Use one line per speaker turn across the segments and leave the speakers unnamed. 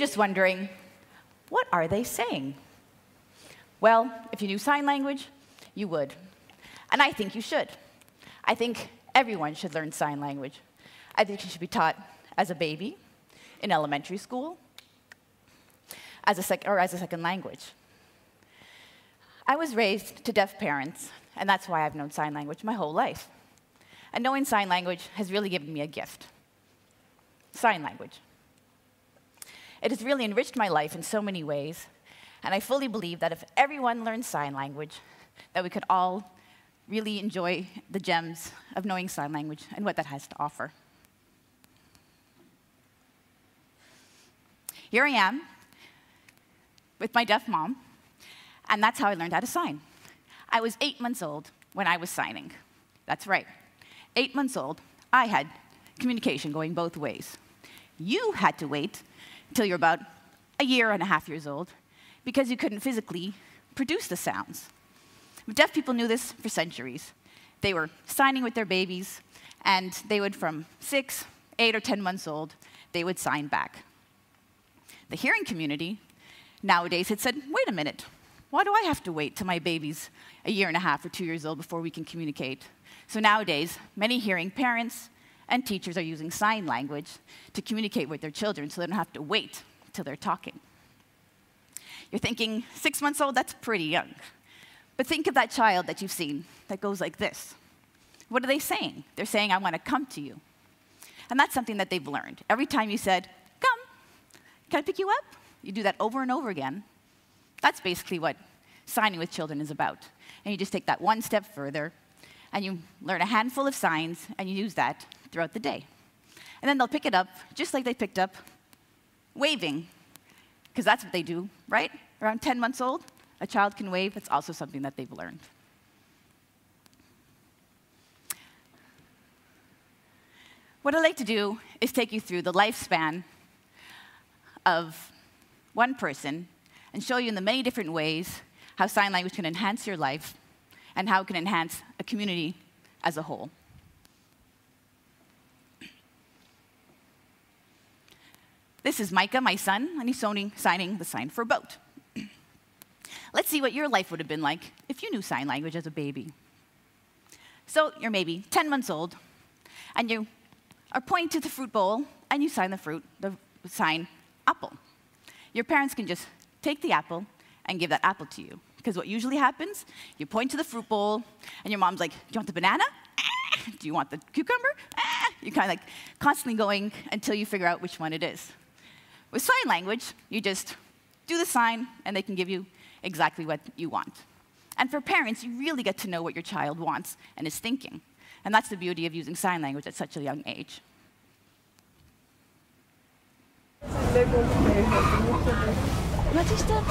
just wondering, what are they saying? Well, if you knew sign language, you would. And I think you should. I think everyone should learn sign language. I think it should be taught as a baby, in elementary school, as a second language. I was raised to deaf parents, and that's why I've known sign language my whole life. And knowing sign language has really given me a gift: sign language. It has really enriched my life in so many ways, and I fully believe that if everyone learned sign language, that we could all really enjoy the gems of knowing sign language and what that has to offer. Here I am with my deaf mom, and that's how I learned how to sign. I was 8 months old when I was signing. That's right. 8 months old, I had communication going both ways. You had to wait until you're about a year and a half years old because you couldn't physically produce the sounds. But deaf people knew this for centuries. They were signing with their babies, and they would, from 6, 8, or 10 months old, they would sign back. The hearing community nowadays had said, wait a minute, why do I have to wait till my baby's a year and a half or 2 years old before we can communicate? So nowadays, many hearing parents and teachers are using sign language to communicate with their children so they don't have to wait till they're talking. You're thinking, 6 months old, that's pretty young. But think of that child that you've seen that goes like this. What are they saying? They're saying, I want to come to you. And that's something that they've learned. Every time you said, come, can I pick you up? You do that over and over again. That's basically what signing with children is about. And you just take that one step further, and you learn a handful of signs, and you use that throughout the day. And then they'll pick it up just like they picked up waving, because that's what they do, right? Around 10 months old, a child can wave. It's also something that they've learned. What I'd like to do is take you through the lifespan of one person and show you in the many different ways how sign language can enhance your life and how it can enhance a community as a whole. This is Micah, my son, and he's signing the sign for boat. Let's see what your life would have been like if you knew sign language as a baby. So you're maybe 10 months old, and you are pointing to the fruit bowl, and you sign the sign apple. Your parents can just take the apple and give that apple to you. Because what usually happens, you point to the fruit bowl, and your mom's like, do you want the banana? Do you want the cucumber? You're kind of like constantly going until you figure out which one it is. With sign language, you just do the sign, and they can give you exactly what you want. And for parents, you really get to know what your child wants and is thinking. And that's the beauty of using sign language at such a young age.
Wat is dat?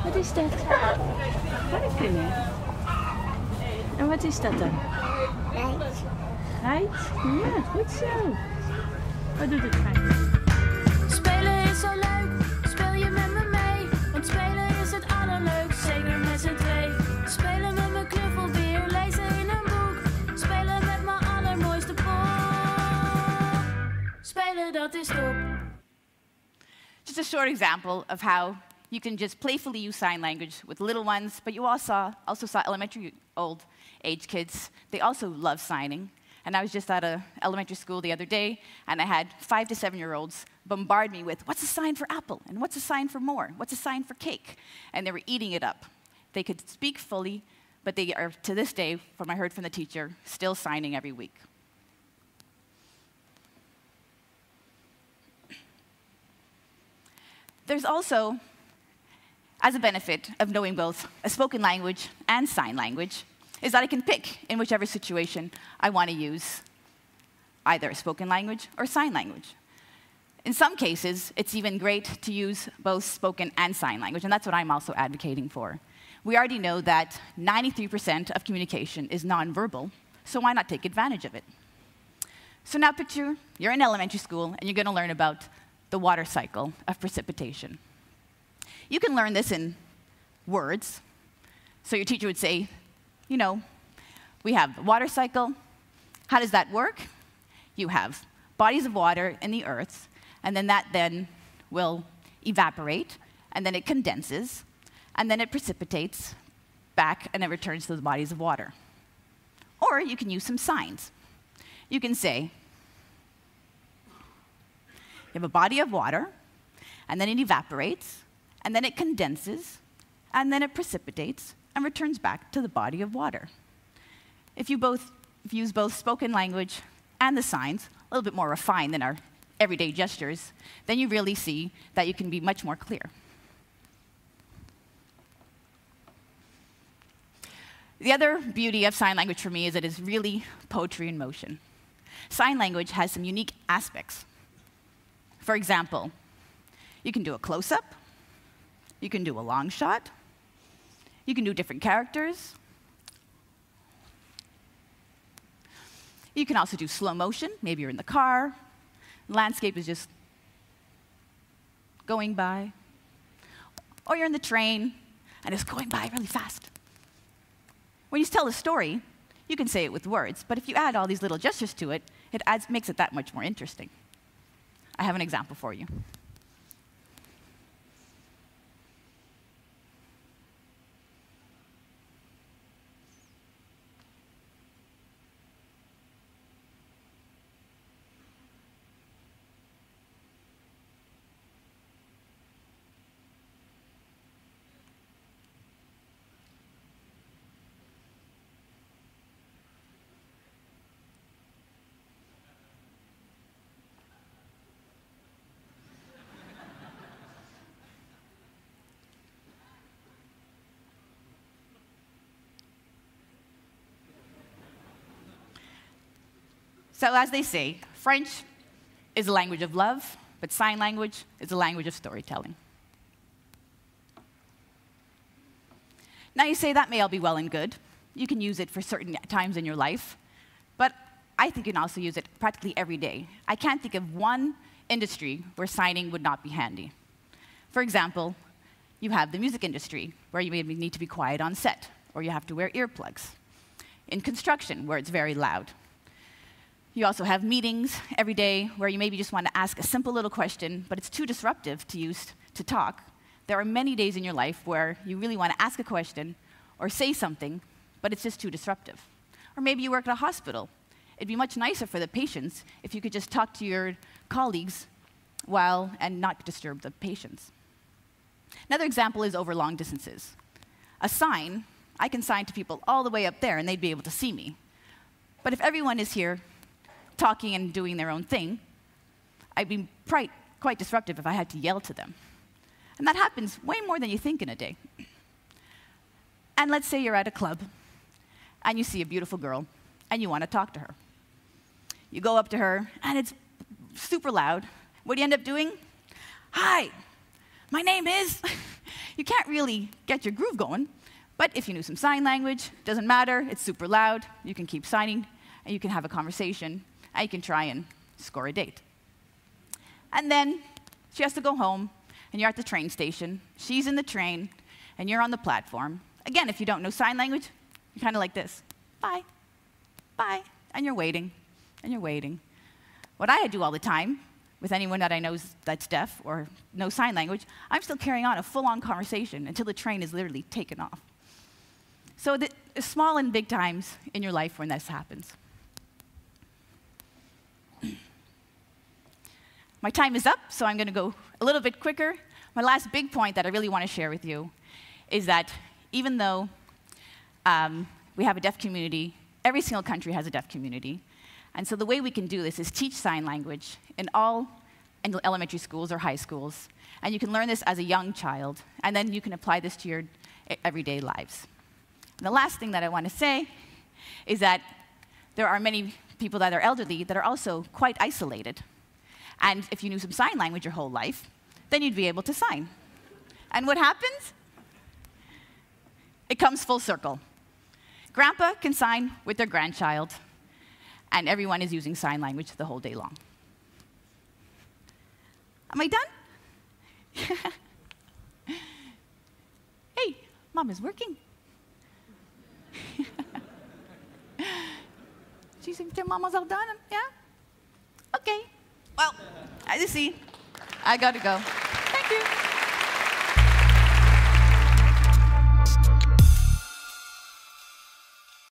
Wat is dat? Wat vind je? En wat is dat dan?
Geit.
Geit? Ja, goed zo. Wat doet het geit?
Spelen is zo leuk, speel je met me mee. Want spelen is het allerleukst, zeker met z'n twee. Spelen met mijn knuffelbeer, lezen in een boek. Spelen met mijn allermooiste pop. Spelen, dat is top.
Just a short example of how you can just playfully use sign language with little ones, but you also saw elementary old age kids. They also love signing. And I was just at an elementary school the other day, and I had 5 to 7-year-olds bombard me with, what's a sign for apple? And what's a sign for more? What's a sign for cake? And they were eating it up. They could speak fully, but they are, to this day, from I heard from the teacher, still signing every week. There's also, as a benefit of knowing both a spoken language and sign language, is that I can pick in whichever situation I want to use either spoken language or sign language. In some cases, it's even great to use both spoken and sign language, and that's what I'm also advocating for. We already know that 93% of communication is nonverbal, so why not take advantage of it? So now picture you're in elementary school, and you're going to learn about the water cycle of precipitation. You can learn this in words. So your teacher would say, you know, we have the water cycle. How does that work? You have bodies of water in the earth, and then that then will evaporate, and then it condenses, and then it precipitates back, and it returns to the bodies of water. Or you can use some signs. You can say, you have a body of water, and then it evaporates, and then it condenses, and then it precipitates, and returns back to the body of water. If you use both spoken language and the signs, a little bit more refined than our everyday gestures, then you really see that you can be much more clear. The other beauty of sign language for me is that it's really poetry in motion. Sign language has some unique aspects. For example, you can do a close-up, you can do a long shot, you can do different characters. You can also do slow motion. Maybe you're in the car, the landscape is just going by. Or you're in the train, and it's going by really fast. When you tell a story, you can say it with words, but if you add all these little gestures to it, it makes it that much more interesting. I have an example for you. So as they say, French is a language of love, but sign language is a language of storytelling. Now you say that may all be well and good. You can use it for certain times in your life, but I think you can also use it practically every day. I can't think of one industry where signing would not be handy. For example, you have the music industry, where you maybe need to be quiet on set, or you have to wear earplugs. In construction, where it's very loud. You also have meetings every day where you maybe just want to ask a simple little question, but it's too disruptive to use to talk. There are many days in your life where you really want to ask a question or say something, but it's just too disruptive. Or maybe you work at a hospital. It'd be much nicer for the patients if you could just talk to your colleagues and not disturb the patients. Another example is over long distances. A sign, I can sign to people all the way up there and they'd be able to see me. But if everyone is here talking and doing their own thing, I'd be quite disruptive if I had to yell to them. And that happens way more than you think in a day. And let's say you're at a club, and you see a beautiful girl, and you want to talk to her. You go up to her, and it's super loud. What do you end up doing? Hi, my name is... You can't really get your groove going, but if you knew some sign language, doesn't matter, it's super loud, you can keep signing, and you can have a conversation, and you can try and score a date. And then she has to go home, and you're at the train station. She's in the train, and you're on the platform. Again, if you don't know sign language, you're kind of like this. Bye, bye, and you're waiting, and you're waiting. What I do all the time with anyone that I know that's deaf or knows sign language, I'm still carrying on a full-on conversation until the train is literally taken off. So there's small and big times in your life when this happens. My time is up, so I'm going to go a little bit quicker. My last big point that I really want to share with you is that even though we have a deaf community, every single country has a deaf community. And so the way we can do this is teach sign language in all elementary schools or high schools. And you can learn this as a young child, and then you can apply this to your everyday lives. And the last thing that I want to say is that there are many people that are elderly that are also quite isolated. And if you knew some sign language your whole life, then you'd be able to sign. And what happens? It comes full circle. Grandpa can sign with their grandchild, and everyone is using sign language the whole day long. Am I done? Hey, Mom is working. She said, Mama's all done? Yeah? Okay. Well, as you see, I gotta go. you.